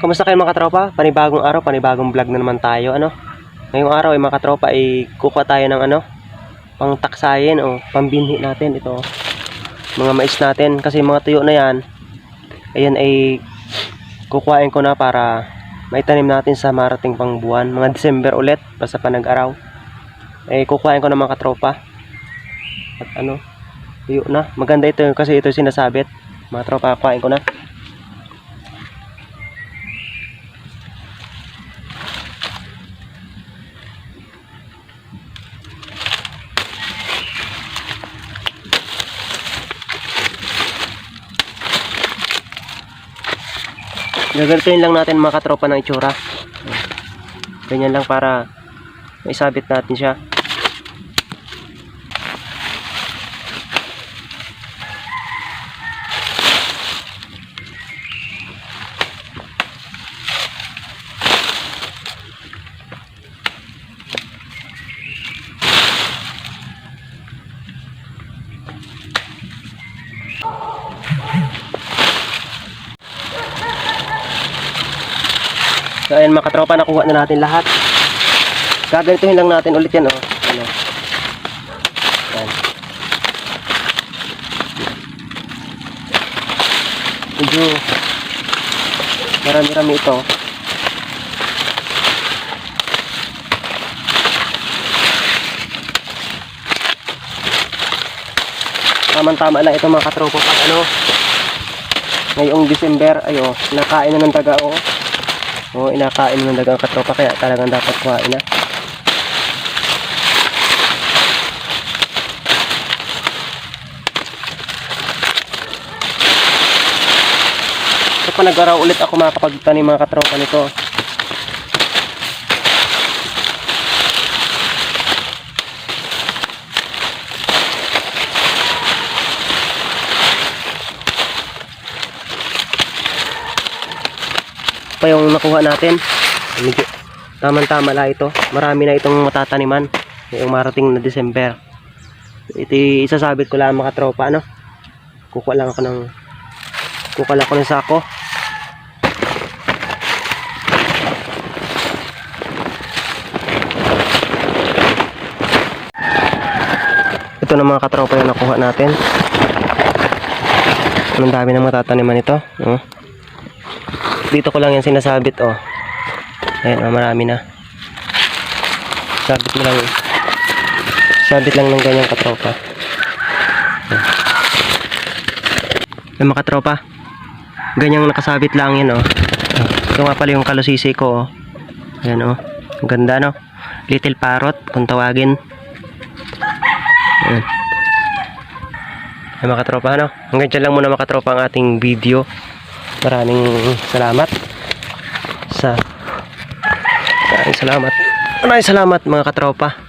Kamusta kayo mga katropa? Panibagong araw, panibagong vlog na naman tayo, ano? Ngayong araw ay mga katropa ay kukuha tayo ng pang taksayin o pambinhi natin ito. Mga mais natin kasi mga tuyo na yan. Ayan ay kukuhain ko na para maitanim natin sa marating pang buwan, mga December ulit basta pa nag-araw. Kukuhain ko na mga katropa. At tuyo na. Maganda ito kasi ito sinasabit. Mga tropa, kuhain ko na. Gagantuin lang natin mga katropa ng itsura. Ganyan lang para maisabit natin siya. So ayan mga katropa, nakuha na natin lahat. Gagantuhin lang natin ulit yan, Ayan. Medyo marami-rami ito. Tama-tama lang ito mga katropa pag ngayong December ay nakain na ng daga inakain ng dagang katropa kaya talagang dapat kuhain na. So pa nag-araw ulit ako makakapagtanim mga katropa nito. Pa yung nakuha natin, medyo tamang-tama lang ito. Marami na itong matataniman ngayong marating na December. Ito isasabit ko lang mga tropa, kukuha lang ako ng sako. Ito na mga katropa yung nakuha natin. Ang dami ng matataniman ito, Dito ko lang yan sinasabit, Ayan, marami na. Sabit lang ng ganyang katropa. Ayan mga katropa, ganyang nakasabit lang yan, Ito nga pala yung kalusisi ko, Ayan, ang ganda, Little parrot kung tawagin. Ayan. Ayan mga katropa, hanggang dyan lang muna mga katropa ang ating video. Maraming salamat Maraming salamat mga katropa.